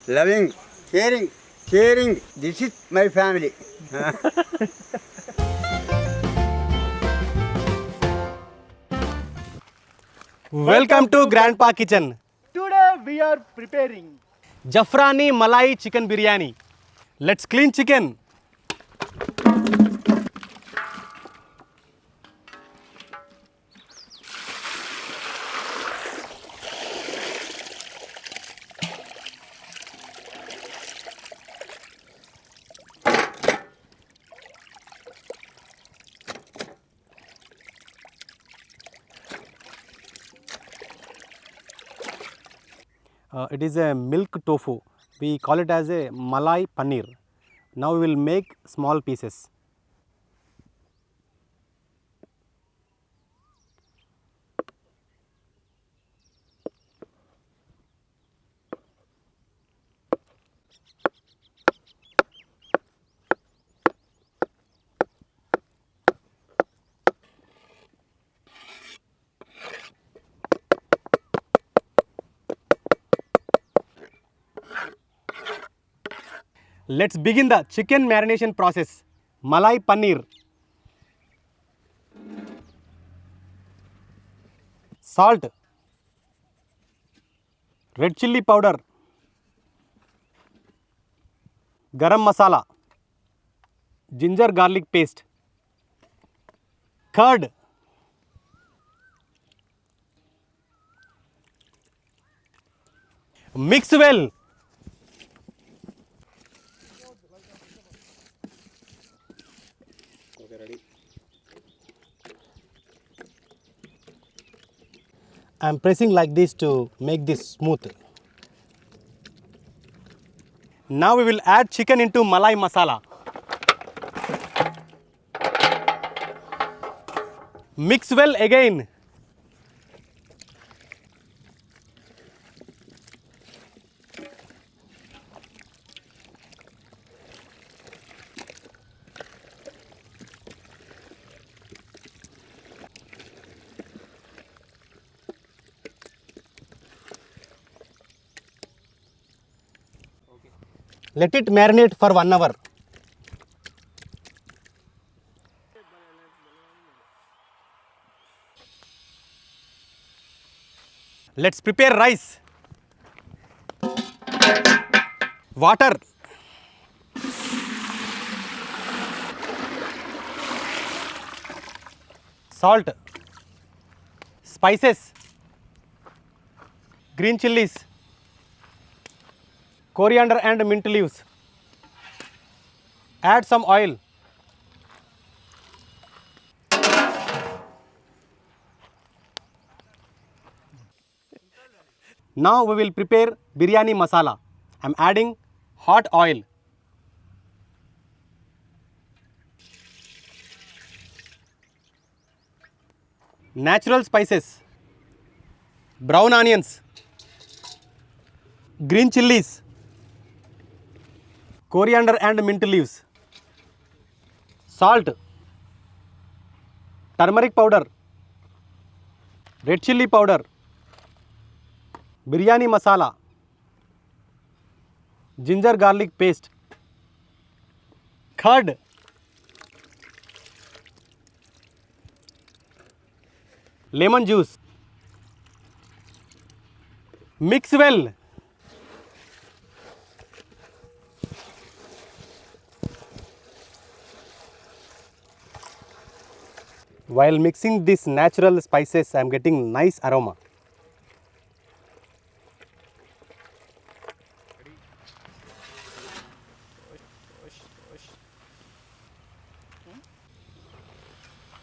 loving, caring. This is my family. Welcome to Grandpa Kitchen. Today we are preparing Zafrani Malai chicken biryani. Let's clean chicken. It is a milk tofu. We call it as a Malai paneer. Now we will make small pieces. Let's begin the chicken marination process. Malai paneer. Salt. Red chilli powder. Garam masala. Ginger garlic paste. Curd. Mix well. I am pressing like this to make this smooth. Now we will add chicken into Malai masala. Mix well again. Let it marinate for 1 hour. Let's prepare rice. Water. Salt. Spices. Green chilies. Coriander and mint leaves. Add some oil. Now we will prepare biryani masala. I am adding hot oil. Natural spices. Brown onions. Green chilies. Coriander and mint leaves. Salt. Turmeric powder. Red chilli powder. Biryani masala. Ginger garlic paste. Curd. Lemon juice. Mix well. While mixing these natural spices, I am getting nice aroma.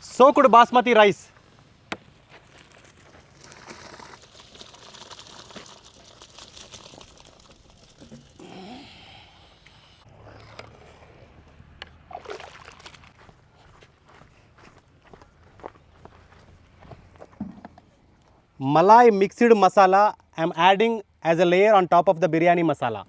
Soaked basmati rice. Malai mixed masala I am adding as a layer on top of the biryani masala.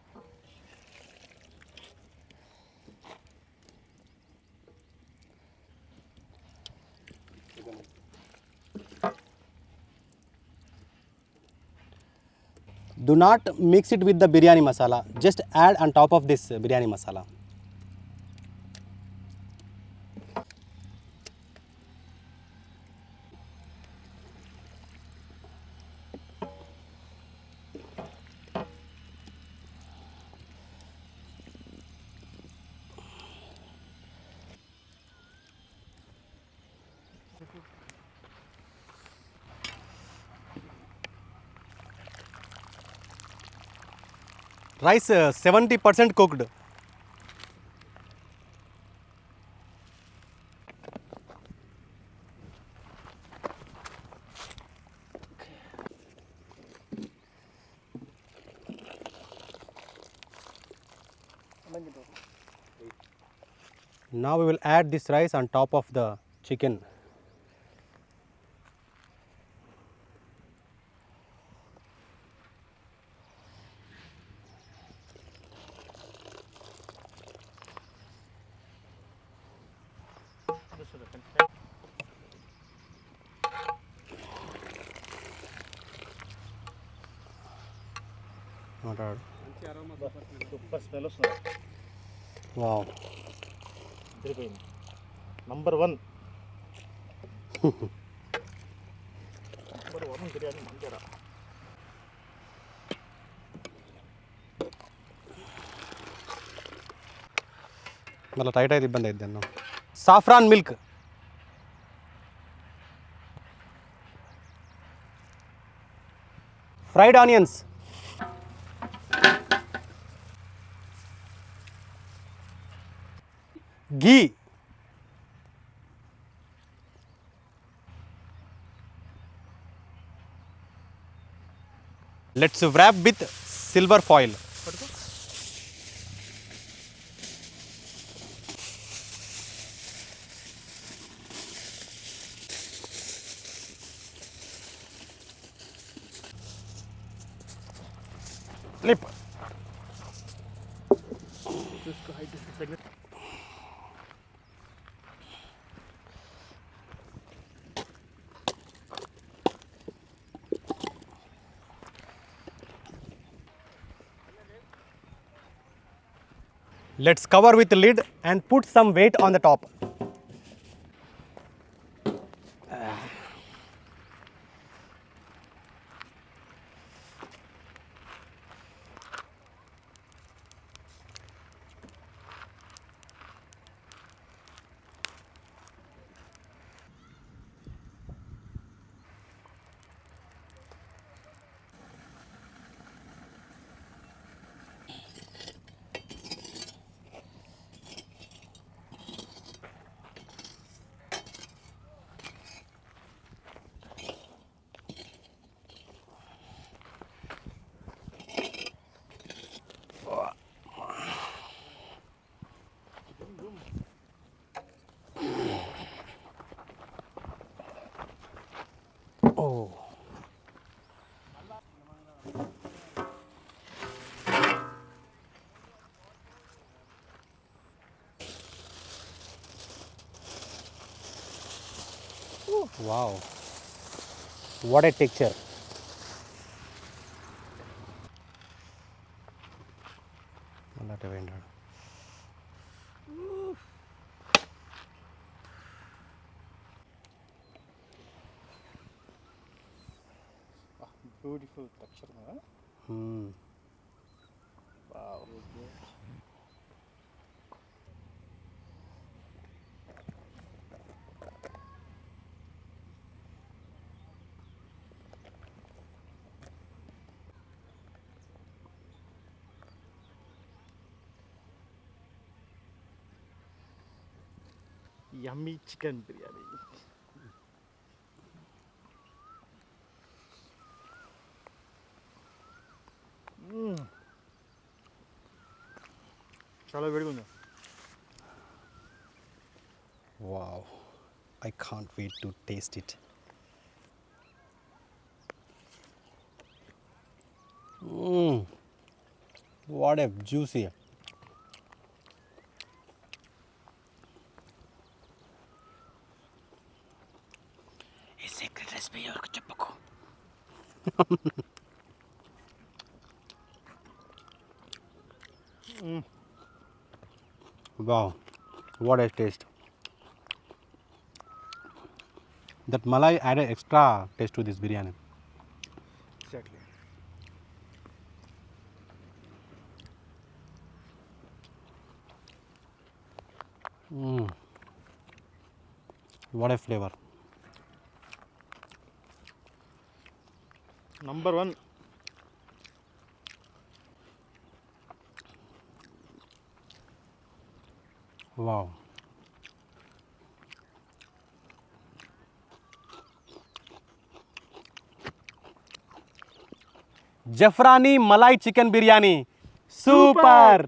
Do not mix it with the biryani masala. Just add on top of this biryani masala. Rice 70% cooked. Now we will add this rice on top of the chicken. Not hard. Super smell వస్తుంది. Wow. తిరిగిపోయింది. Number 1 biryani మంచిగా. మళ్ళీ tight అయితే ఇబ్బంది అవుతుంది అన్న. Saffron milk. Fried onions. ghee. Let's wrap with silver foil. Flip. Let's cover with the lid and put some weight on the top. Oh. Wow. What a texture. Beautiful texture. Wow. Yummy chicken biryani. చాలా వేడిగా ఉంది. Wow. I can't wait to taste it. What a juicy. ఈ secret recipe ఎవరికి చెప్పుకో. Wow, what a taste. That malai added extra taste to this biryani. Exactly. What a flavor. Number one. Wow. Zafrani Malai chicken biryani. Super.